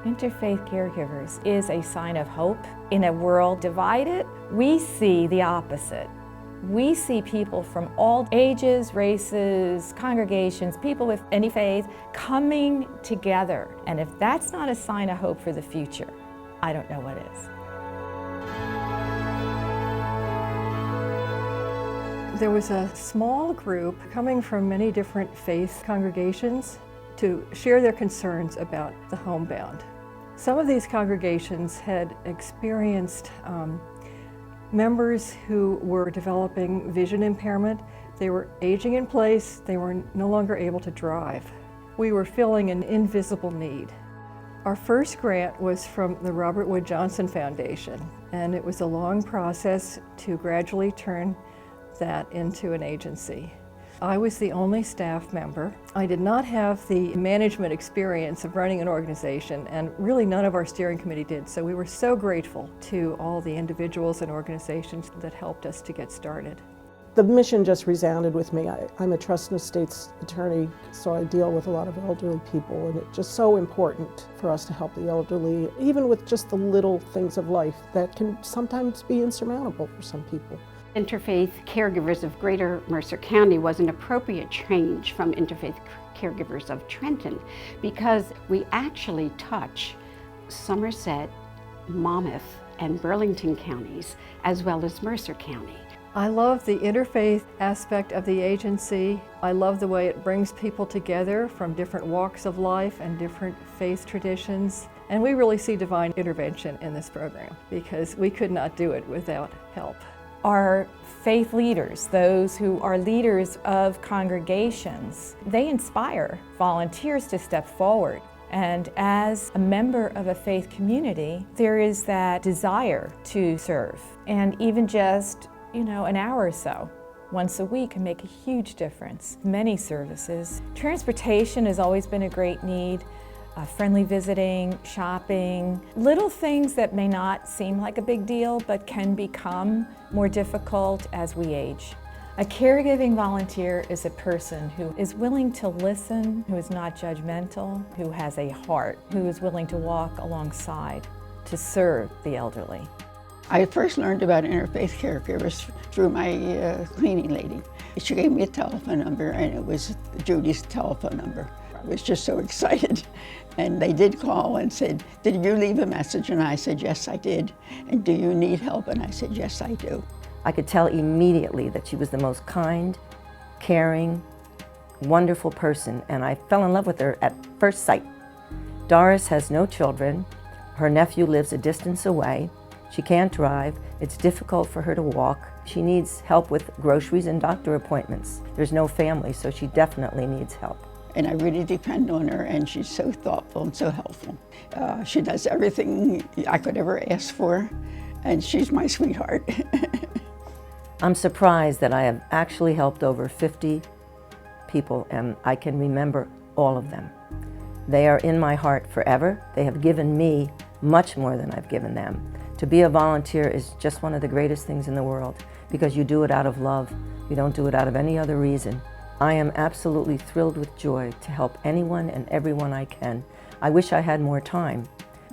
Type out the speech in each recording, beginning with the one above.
Interfaith caregivers is a sign of hope. In a world divided, we see the opposite. We see people from all ages, races, congregations, people with any faith coming together. And if that's not a sign of hope for the future, I don't know what is. There was a small group coming from many different faith congregations to share their concerns about the homebound. Some of these congregations had experienced members who were developing vision impairment. They were aging in place, they were no longer able to drive. We were filling an invisible need. Our first grant was from the Robert Wood Johnson Foundation, and it was a long process to gradually turn that into an agency. I was the only staff member. I did not have the management experience of running an organization, and really none of our steering committee did, so we were so grateful to all the individuals and organizations that helped us to get started. The mission just resounded with me. I'm a trust and estates attorney, so I deal with a lot of elderly people, and it's just so important for us to help the elderly, even with just the little things of life that can sometimes be insurmountable for some people. Interfaith Caregivers of Greater Mercer County was an appropriate change from Interfaith Caregivers of Trenton because we actually touch Somerset, Monmouth, and Burlington counties, as well as Mercer County. I love the interfaith aspect of the agency. I love the way it brings people together from different walks of life and different faith traditions. And we really see divine intervention in this program because we could not do it without help. Our faith leaders, those who are leaders of congregations, they inspire volunteers to step forward. And as a member of a faith community, there is that desire to serve. And even just, an hour or so once a week can make a huge difference. Many services. Transportation has always been a great need. Friendly visiting, shopping, little things that may not seem like a big deal but can become more difficult as we age. A caregiving volunteer is a person who is willing to listen, who is not judgmental, who has a heart, who is willing to walk alongside to serve the elderly. I first learned about interfaith caregivers through my cleaning lady. She gave me a telephone number, and it was Judy's telephone number. I was just so excited. And they did call and said, "Did you leave a message?" And I said, "Yes, I did." "And do you need help?" And I said, "Yes, I do." I could tell immediately that she was the most kind, caring, wonderful person, and I fell in love with her at first sight. Doris has no children. Her nephew lives a distance away. She can't drive. It's difficult for her to walk. She needs help with groceries and doctor appointments. There's no family, so she definitely needs help. And I really depend on her, and she's so thoughtful and so helpful. She does everything I could ever ask for, and she's my sweetheart. I'm surprised that I have actually helped over 50 people, and I can remember all of them. They are in my heart forever. They have given me much more than I've given them. To be a volunteer is just one of the greatest things in the world because you do it out of love. You don't do it out of any other reason. I am absolutely thrilled with joy to help anyone and everyone I can. I wish I had more time.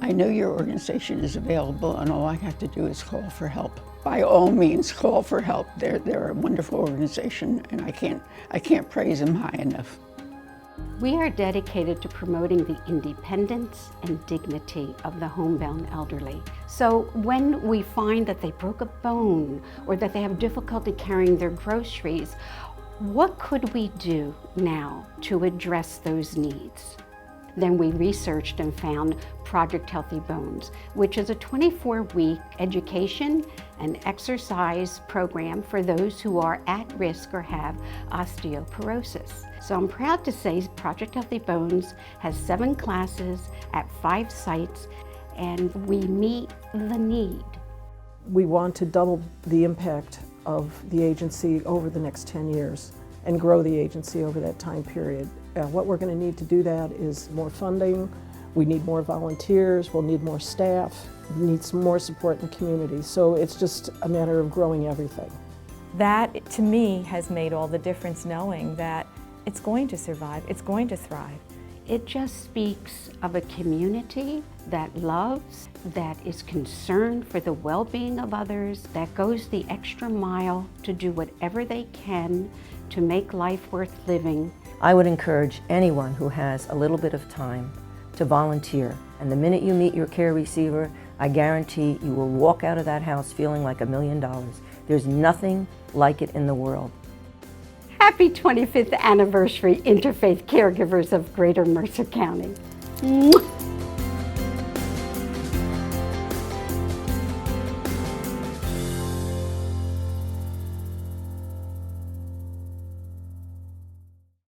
I know your organization is available, and all I have to do is call for help. By all means, call for help. They're a wonderful organization, and I can't praise them high enough. We are dedicated to promoting the independence and dignity of the homebound elderly. So when we find that they broke a bone or that they have difficulty carrying their groceries, what could we do now to address those needs? Then we researched and found Project Healthy Bones, which is a 24-week education and exercise program for those who are at risk or have osteoporosis. So I'm proud to say Project Healthy Bones has 7 classes at 5 sites, and we meet the need. We want to double the impact of the agency over the next 10 years and grow the agency over that time period. What we're going to need to do that is more funding, we need more volunteers, we'll need more staff, we need some more support in the community. So it's just a matter of growing everything. That, to me, has made all the difference, knowing that it's going to survive, it's going to thrive. It just speaks of a community that loves, that is concerned for the well-being of others, that goes the extra mile to do whatever they can to make life worth living. I would encourage anyone who has a little bit of time to volunteer. And the minute you meet your care receiver, I guarantee you will walk out of that house feeling like $1 million. There's nothing like it in the world. Happy 25th anniversary, Interfaith Caregivers of Greater Mercer County. Mwah!